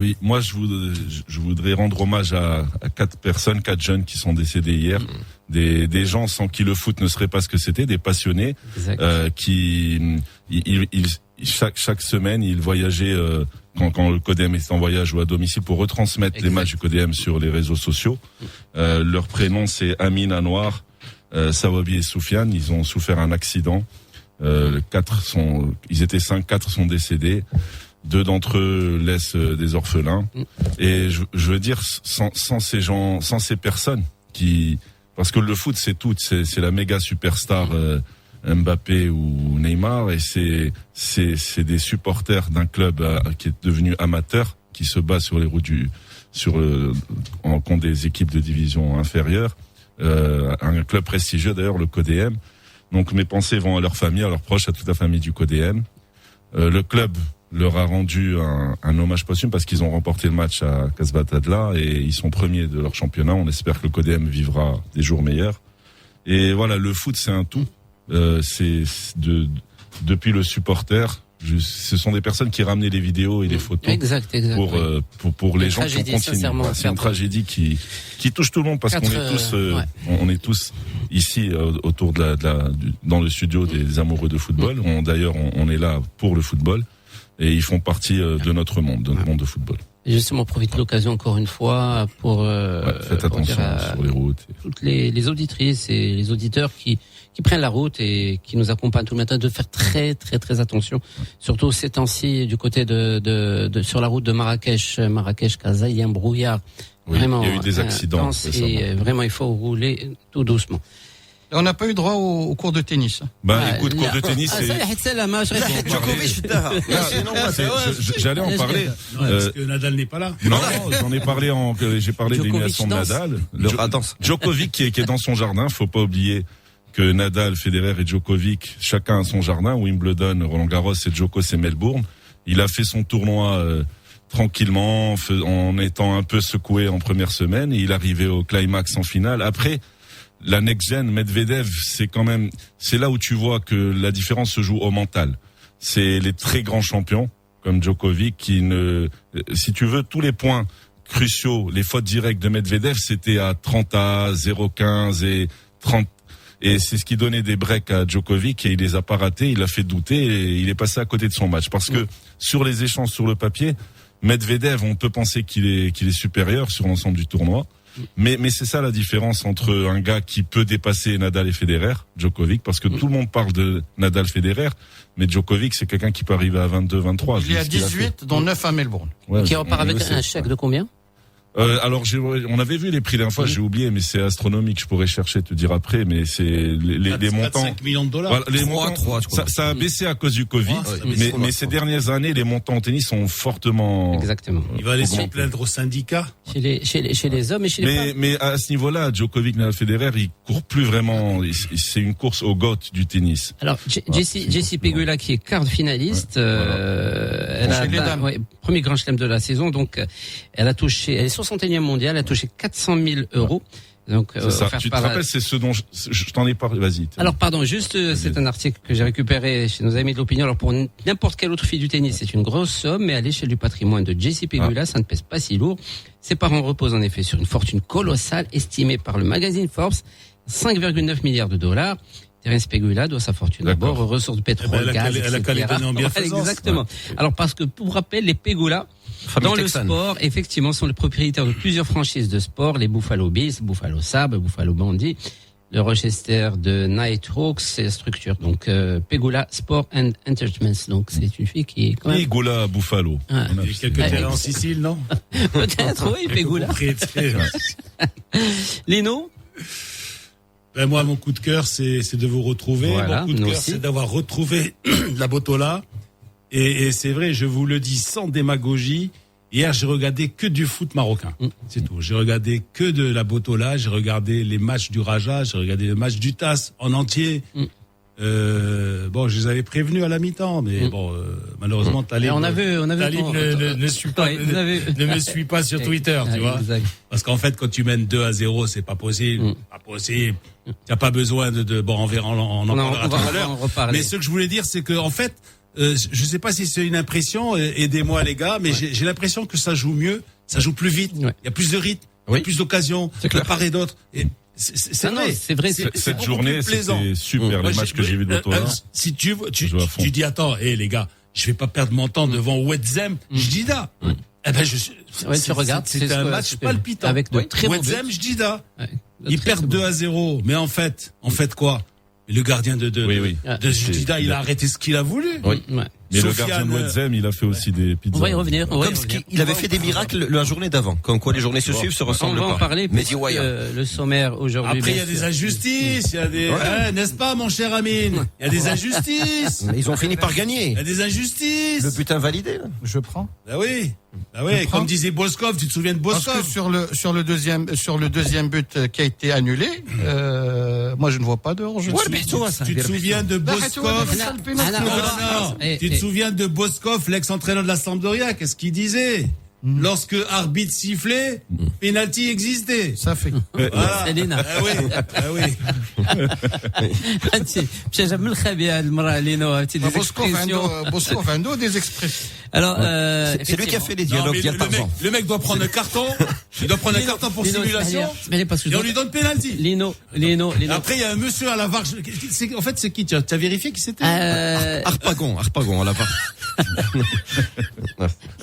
Oui, moi je voudrais rendre hommage à 4 jeunes qui sont décédés hier, des gens sans qui le foot ne serait pas ce que c'était, des passionnés, qui chaque semaine ils voyageaient quand le CODEM est en voyage ou à domicile pour retransmettre les matchs du CODEM sur les réseaux sociaux. Leur prénom c'est Amine Anouar, Sawabi et Soufiane. Ils ont souffert un accident. Ils étaient 5, 4 sont décédés. 2 d'entre eux laissent des orphelins. Et je veux dire, sans ces gens, sans ces personnes parce que le foot c'est tout, c'est la méga superstar Mbappé ou Neymar, et c'est des supporters d'un club qui est devenu amateur, qui se bat sur les routes contre des équipes de division inférieure, un club prestigieux d'ailleurs, le CODEM. Donc mes pensées vont à leur famille, à leurs proches, à toute la famille du CODEM. Le club leur a rendu un hommage posthume parce qu'ils ont remporté le match à Casbatadla et ils sont premiers de leur championnat. On espère que le CODEM vivra des jours meilleurs. Et voilà, le foot c'est un tout. Depuis le supporter, ce sont des personnes qui ramenaient les vidéos et les photos pour les gens qui ont continué. C'est une tragédie qui touche tout le monde parce qu'on est tous ici autour dans le studio des amoureux de football. D'ailleurs, on est là pour le football et ils font partie de notre monde de football. Et justement, profite de l'occasion encore une fois pour faites attention sur les routes. Toutes les auditrices et les auditeurs qui prennent la route et qui nous accompagnent tout le matin, de faire très très très attention, surtout ces temps-ci du côté de sur la route de Marrakech Casa, il y a un brouillard. Oui, vraiment, il y a eu des accidents et vraiment il faut rouler tout doucement. On n'a pas eu droit au cours de tennis. Écoute, cours de tennis, j'allais en parler. Parce que Nadal n'est pas là. Non, j'en ai parlé j'ai parlé de l'élimination de Nadal. Djokovic qui est dans son jardin, faut pas oublier que Nadal, Federer et Djokovic, chacun a son jardin. Wimbledon, Roland Garros et Djoko, c'est Melbourne. Il a fait son tournoi tranquillement, en étant un peu secoué en première semaine, et il arrivait au climax en finale. Après, la next-gen, Medvedev, c'est là où tu vois que la différence se joue au mental. C'est les très grands champions, comme Djokovic, si tu veux, tous les points cruciaux, les fautes directes de Medvedev, c'était à 30-A, 0-15 et 30. Et c'est ce qui donnait des breaks à Djokovic, et il les a pas ratés, il a fait douter et il est passé à côté de son match. Parce que sur les échanges sur le papier, Medvedev, on peut penser qu'il est supérieur sur l'ensemble du tournoi. Mais c'est ça la différence entre un gars qui peut dépasser Nadal et Federer, Djokovic, parce que tout le monde parle de Nadal, Federer, mais Djokovic c'est quelqu'un qui peut arriver à 22, 23. Il est à 18, dont 9 à Melbourne. Qui repart avec un chèque de combien? Alors on avait vu les prix d'un fois, j'ai oublié, mais c'est astronomique. Je pourrais chercher, te dire après, mais c'est les montants. 5 millions de dollars. Voilà, les montants. Ça a baissé à cause du Covid, mais ces dernières années, les montants en tennis sont fortement. Exactement. Il va aller se plaindre au syndicat. Chez les hommes et chez les femmes. Mais à ce niveau-là, Djokovic, Nadal, Federer, il court plus vraiment. C'est une course au GOAT du tennis. Alors Jessie Pegula qui est quart finaliste, elle a premier grand chelem de la saison, donc elle est 61e mondial, elle a touché 400 000 euros. Donc, c'est ça. Tu te rappelles, c'est ce dont je t'en ai parlé. Vas-y. Alors, pardon, c'est un article que j'ai récupéré chez nos amis de l'opinion. Alors, pour n'importe quelle autre fille du tennis, c'est une grosse somme, mais à l'échelle du patrimoine de Jessie Pegula, ça ne pèse pas si lourd. Ses parents reposent en effet sur une fortune colossale, estimée par le magazine Forbes, 5,9 milliards de dollars. Terence Pegula doit sa fortune d'abord aux ressources de pétrole, gaz, etc. Elle a qu'à les donner en bienfaisance. Exactement. Ouais. Alors, parce que, pour rappel, les Pegula, dans le sport, effectivement, sont les propriétaires de plusieurs franchises de sport, les Buffalo Bills, Buffalo Sabres, Buffalo Bandits, le Rochester de Nighthawks, c'est la structure. Donc, Pegula Sport and Entertainment. Donc, c'est une fille qui est quand même... Pegula Buffalo. Il y a quelques terrains en Sicile, non? Peut-être, oui, Pegula. Lino? Moi, mon coup de cœur, c'est de vous retrouver. Voilà, mon coup de cœur, c'est d'avoir retrouvé la Botola. Et c'est vrai, je vous le dis sans démagogie. Hier, j'ai regardé que du foot marocain. C'est tout. J'ai regardé que de la Botola. J'ai regardé les matchs du Raja. J'ai regardé le match du TAS en entier. Je les avais prévenus à la mi-temps, mais malheureusement, Talib ne me suit pas sur Twitter, tu vois. Exact. Parce qu'en fait, quand tu mènes 2-0, c'est pas possible. Pas possible. T'as pas besoin on en parlera tout à l'heure. Mais ce que je voulais dire, c'est que, en fait, je sais pas si c'est une impression, aidez-moi les gars, mais j'ai l'impression que ça joue mieux, ça joue plus vite, il y a plus de rythme, il y a plus d'occasions, de part et d'autre. Et c'est vrai. C'est vrai. Cette journée, c'était super, les matchs que j'ai vus de Botola. Si tu dis, attends, les gars, je vais pas perdre mon temps devant Ouedzem, Jdida. Eh ben, tu regardes. C'est un match palpitant. Avec de très beaux buts. Ouedzem, Jdida. Ils perdent 2-0. Mais en fait quoi? Le gardien de Jdida, il a arrêté ce qu'il a voulu. Oui. Mais le gardien de Ouedzem, il a fait aussi des pizzas. On va y revenir. Il avait fait des miracles la journée d'avant. Comme quoi les journées se suivent, se ressemblent pas. On va en parler. Mais le sommaire aujourd'hui. Après, il y a des injustices. Il y a des, n'est-ce pas, mon cher Amine? Il y a des injustices. Mais ils ont fini par gagner. Il y a des injustices. Le but invalidé. Je prends. Ah oui. Comme disait Boskov, tu te souviens de Boskov? Parce que sur le deuxième but qui a été annulé, moi je ne vois pas de hors-jeu. Tu te souviens de Boskov? Tu te souviens de Boskov, l'ex-entraîneur de la Sampdoria? Qu'est-ce qu'il disait? Lorsque arbitre sifflait, penalty existait. Ça fait. Voilà. Boskov a des expressions. Alors, c'est lui qui a fait les dialogues il y a Tarzan. Le mec doit prendre un carton. Il doit prendre un carton pour simulation. Et on lui donne penalty. Lino. Après, il y a un monsieur à la VAR. En fait, c'est qui? Tu as vérifié qui c'était? Harpagon à la VAR.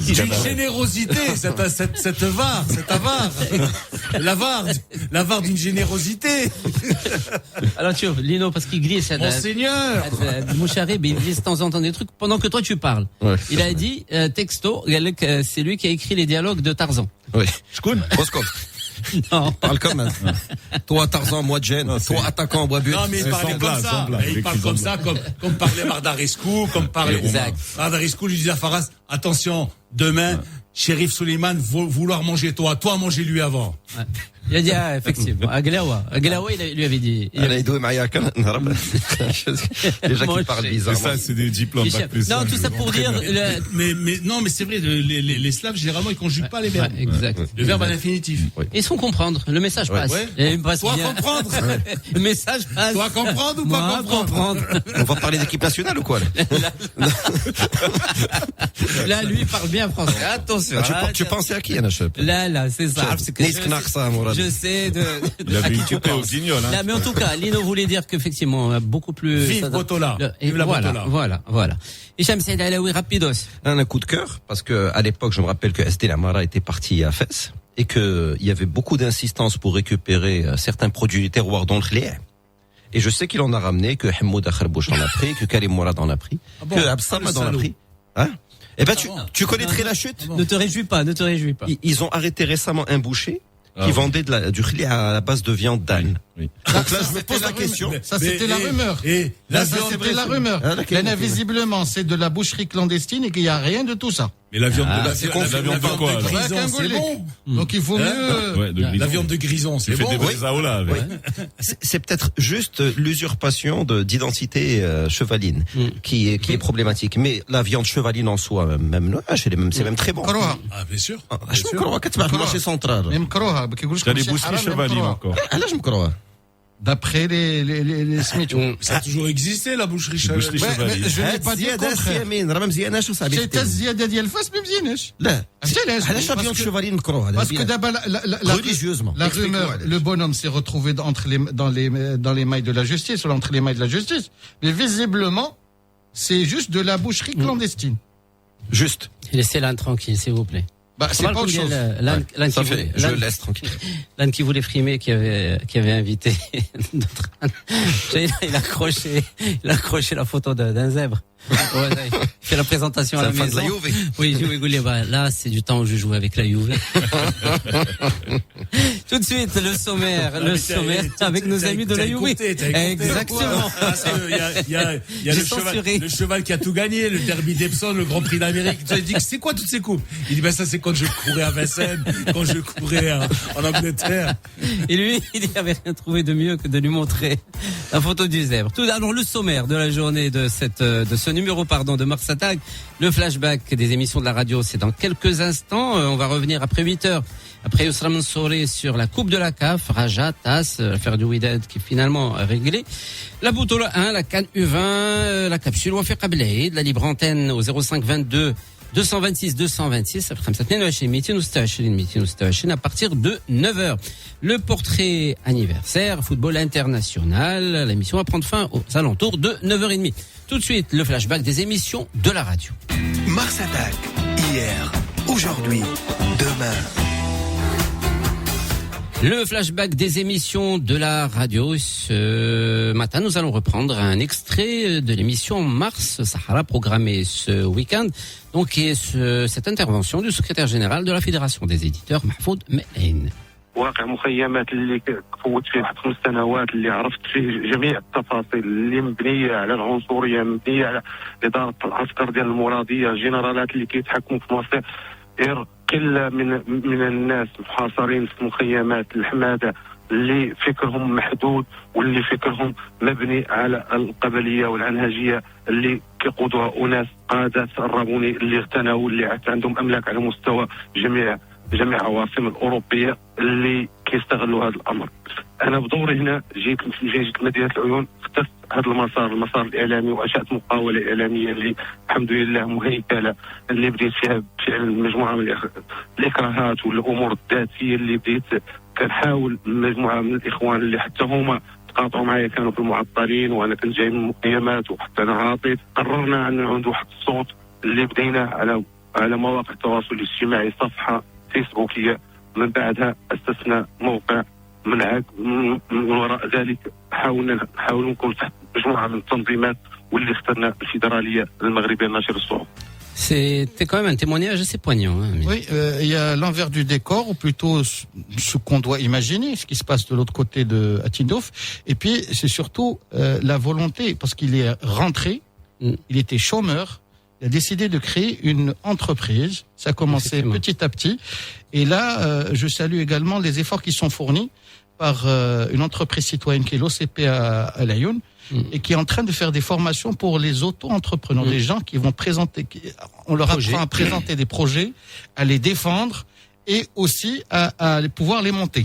J'ai une générosité, cette VAR, cette avare. La VAR d'une générosité. Alors tu vois, Lino, parce qu'il glisse. Monseigneur. Moucharib, il glisse de temps en temps des trucs pendant que toi tu parles. Ouais. Il a dit, texto, c'est lui qui a écrit les dialogues de Tarzan. Oui. Boskov. Non. Parle comme ça. Toi Tarzan, moi Jen. Toi attaquant, moi but. Non, mais il parlait comme ça. Il parle comme ça, comme parlait Mardarescu, comme parlait Mardarescu lui disait à Faras, attention, demain, Shérif Souleymane vouloir manger toi manger lui avant. Ouais. Il a dit, effectivement, Aglaoua, il lui avait dit. Déjà qu'il parle bizarre. Ça, c'est des diplômes. Non, tout ça pour dire. Mais c'est vrai, les Slaves, généralement, ils conjuguent pas les verbes. Ouais, exact. Le verbe à l'infinitif. Ils sont comprendre. Le message passe. Ouais. Toi comprendre. Le message passe. Toi comprendre ou pas comprendre? On va parler d'équipe nationale ou quoi? Là, lui, il parle bien français. Attention. Tu pensais à qui, Anachep? Là, c'est ça. Je sais Il avait une coupée au guignol. Là, mais en tout cas, Lino voulait dire qu'effectivement, beaucoup plus. Vive Botola. Vive la Botola. Voilà. Hicham Saïd Alaoui, rapidos. Un coup de cœur, parce que à l'époque, je me rappelle que SD Lamara était parti à Fès et que il y avait beaucoup d'insistance pour récupérer certains produits du terroir dont le Et je sais qu'il en a ramené, que Hamoud Akharbouch en a pris, que Karim Mourad en a pris, que Absam en a pris. Hein? Eh ben, tu connaîtrais la chute? Ne te réjouis pas. Ils ont arrêté récemment un boucher qui vendait du khli à la base de viande d'âne. Oui. Donc là, je me pose la question. Ça, c'était la rumeur. Là, c'était la rumeur. Là, visiblement, c'est de la boucherie clandestine et qu'il n'y a rien de tout ça. Mais la viande de quoi? C'est bon. Donc il vaut mieux. La viande de grison, c'est bon. Fait des bresaola avec. C'est peut-être juste l'usurpation d'identité chevaline qui est problématique. Mais la viande chevaline en soi, c'est même très bon. Ah, bien sûr. Je me crois que tu vas marché central. T'as des boucheries chevalines encore. Là, je me crois. D'après les Smiths. Ça a toujours existé, la boucherie chevaline. Je n'ai pas dit le contraire. C'est الزيادة ديال الفاس ما مزياناش. لا. علاش la viande chevaline مكروهة. Parce que d'abord religieusement. La rumeur, le bonhomme s'est retrouvé dans les mailles de la justice, ou entre les mailles de la justice. Mais visiblement, c'est juste de la boucherie clandestine. Juste. Laissez-la tranquille, s'il vous plaît. C'est pas autre chose. Je le laisse tranquille. L'un qui voulait frimer, qui avait invité d'autres. Il a accroché la photo d'un zèbre. Ouais, il fait la présentation à la maison. C'est la fin de la Juve. Oui, je voulais, là, c'est du temps où je jouais avec la Juve. Tout de suite, le sommaire avec nos amis de la Juve. Exactement. Parce qu'il y a le cheval qui a tout gagné, le derby d'Epsom, le Grand Prix d'Amérique. Tu as dit, c'est quoi toutes ces coupes? Il dit, ça c'est quand je courais à Vincennes, quand je courais en Angleterre. Et lui, il n'avait rien trouvé de mieux que de lui montrer la photo du zèbre. Alors, le sommaire de la journée de ce numéro, de Mars Attack. Le flashback des émissions de la radio, c'est dans quelques instants. On va revenir après 8 heures Après Yousra Mansouri sur la Coupe de la CAF, Raja, TAS, l'affaire du Wydad qui est finalement réglée. La Boutola 1, la Cannes U20, la capsule Wafiq Ablaïd, la libre antenne au 05 22 226 226 après 22 226 à partir de 9h. Le portrait anniversaire, football international, l'émission va prendre fin aux alentours de 9h30. Tout de suite, le flashback des émissions de la radio. Mars Attack, hier, aujourd'hui, demain. Le flashback des émissions de la radio. Ce matin, nous allons reprendre un extrait de l'émission Mars Sahara programmée ce week-end. Donc, cette intervention du secrétaire général de la Fédération des éditeurs, Mahfoud Melaine. واقع مخيمات اللي فوت فيه 5 سنوات اللي عرفت فيه جميع التفاصيل اللي مبنيه على العنصريه مبنيه على اداره العسكر ديال المراديه الجنرالات اللي كيتحكموا في مصير قله من الناس محاصرين في مخيمات الحماده اللي فكرهم محدود واللي فكرهم مبني على القبليه والعنهجيه اللي كيقودوها اناس قاده الرابوني اللي اغتنوا اللي عندهم املاك على مستوى جميع العواصم الاوروبيه اللي كيستغلوا هذا الامر. انا بدوري هنا جيت مدينه العيون اختص هذا المسار الاعلامي وانشات مقاوله اعلاميه اللي الحمد لله مهيكله اللي بديت فيها بفعل مجموعه من الاكراهات والامور الذاتيه اللي بديت كنحاول مجموعه من الاخوان اللي حتى هما تقاطعوا معايا كانوا في المعطلين وانا كنت جاي من المخيمات وحتى انا عاطل. قررنا ان عنده واحد الصوت اللي بدينا على مواقع التواصل الاجتماعي صفحه فيسبوكيه من بعدها أسسنا موقع من وراء ذلك حاولنا نكون تحت مجموعة من التنظيمات واللي اخترنا الفيدرالية المغربية الناشر الصعود. C'était quand même un témoignage assez poignant. Hein, mais... Oui, il y a l'envers du décor, ou plutôt ce qu'on doit imaginer, ce qui se passe de l'autre côté de Tindouf. Et puis, c'est surtout la volonté, parce qu'il est rentré, il était chômeur, il a décidé de créer une entreprise. Ça a commencé petit à petit. Et là, je salue également les efforts qui sont fournis par une entreprise citoyenne qui est l'OCP à Laayoune et qui est en train de faire des formations pour les auto-entrepreneurs, des gens qui vont présenter, on leur apprend à présenter des projets, à les défendre et aussi à pouvoir les monter.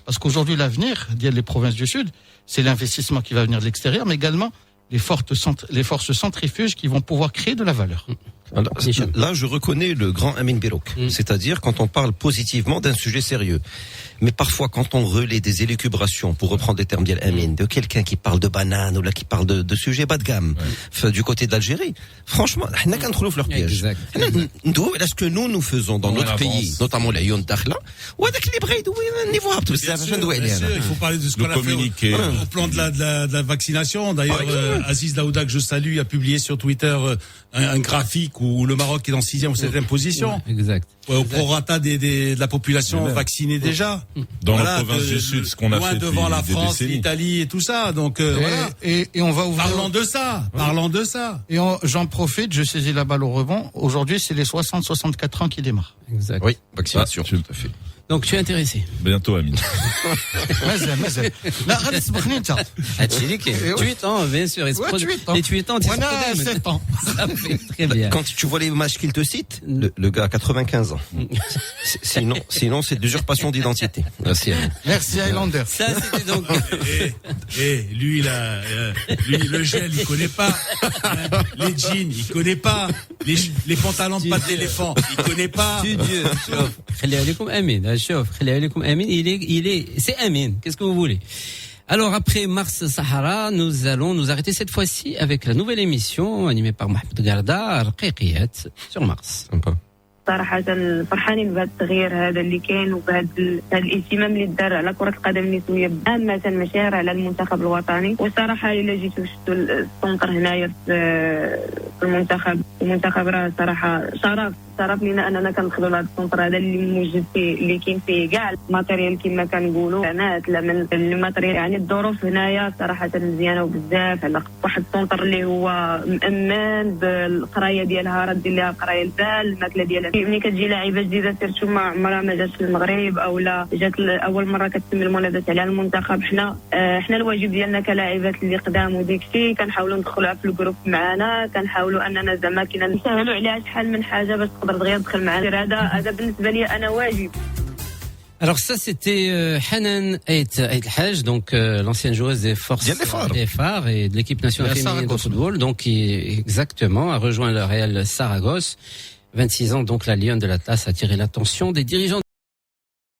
Parce qu'aujourd'hui, l'avenir, les provinces du Sud, c'est l'investissement qui va venir de l'extérieur, mais également les forces centrifuges qui vont pouvoir créer de la valeur. Alors, là, je reconnais le grand Amin Birouk. C'est-à-dire quand on parle positivement d'un sujet sérieux. Mais parfois, quand on relaie des élucubrations, pour reprendre les termes d'Amin, de quelqu'un qui parle de banane ou là qui parle de sujets bas de gamme, du côté d'Algérie, franchement, on n'a qu'un trou leur piège. Est-ce que nous faisons dans notre pays, notamment les Yon Dakhla, ou avec les braids, il faut parler de ce qu'on a fait au plan de la vaccination. D'ailleurs, Aziz Daouda, que je salue, a publié sur Twitter un graphique où le Maroc est en 6e ou 7e position. Exact. Au prorata de la population vaccinée déjà. Dans la province du Sud, ce qu'on a fait devant la France, l'Italie et tout ça. Donc voilà. Et on va ouvrir. Parlons de ça. Et j'en profite, je saisis la balle au rebond. Aujourd'hui, c'est les 60-64 ans qui démarrent. Exact. Oui, vaccination. Tout à fait. Donc tu es intéressé. Bientôt, Amine. مازال لا غير تسبقني انت هادشي اللي كاين 8 ans bien sûr les 8 ans وانا 7 ans. Ça fait très bien. Quand tu vois les images qu'il te cite, le gars a 95 ans. Sinon c'est de l'usurpation d'identité. Merci Highlander. Ça c'était donc lui là le gel il connaît pas, les jeans il connaît pas, les pantalons de pattes d'éléphant il connaît pas. Dieu, خلي عليكم امين شوف خلي عليكم امين il est c'est Amine, qu'est-ce que vous voulez. Alors après Mars Sahara, nous allons nous arrêter cette fois-ci avec la nouvelle émission animée par Mohamed Garda, Rqiqiyat sur Mars. Sympa. صراحة فرحانين بهذا التغيير هذا اللي كاين وبهذا الاهتمام اللي دار على كرة القدم النسوية عامة مشاهير على المنتخب الوطني. وصراحة إلا جيتوا شفتوا السونتر هنايا في المنتخب راه صراحة شرف لينا اننا كندخلوا لهذا السونتر هذا اللي موجود فيه اللي كاين فيه كاع الماتيريال كما كنقولوا لا من الماتيريال. يعني الظروف هنايا صراحة مزيانة وبزاف على واحد السونتر اللي هو مأمن بالقرايه ديالها راه دير لها القرايه البال الماكله ديالها. ملي كتجي لاعيبه جديده سيرتو ما عمرها ما جات المغرب او لا جات اول مره كتتم المنافسه على المنتخب. حنا الواجب ديالنا كلاعبات اللي قدام وديكشي كنحاولوا ندخلوها في الجروب معنا، كنحاولوا اننا زعما كنا نسهلوا عليها شحال من حاجه باش تقدر دغيا تدخل معنا. هذا بالنسبه لي انا واجب. Alors ça c'était Hanan Ait Haj, donc l'ancienne joueuse des forces des phares et de l'équipe nationale féminine de football, donc qui exactement a rejoint le Real Saragosse. 26 ans, donc la lionne de l'Atlas a attiré l'attention des dirigeants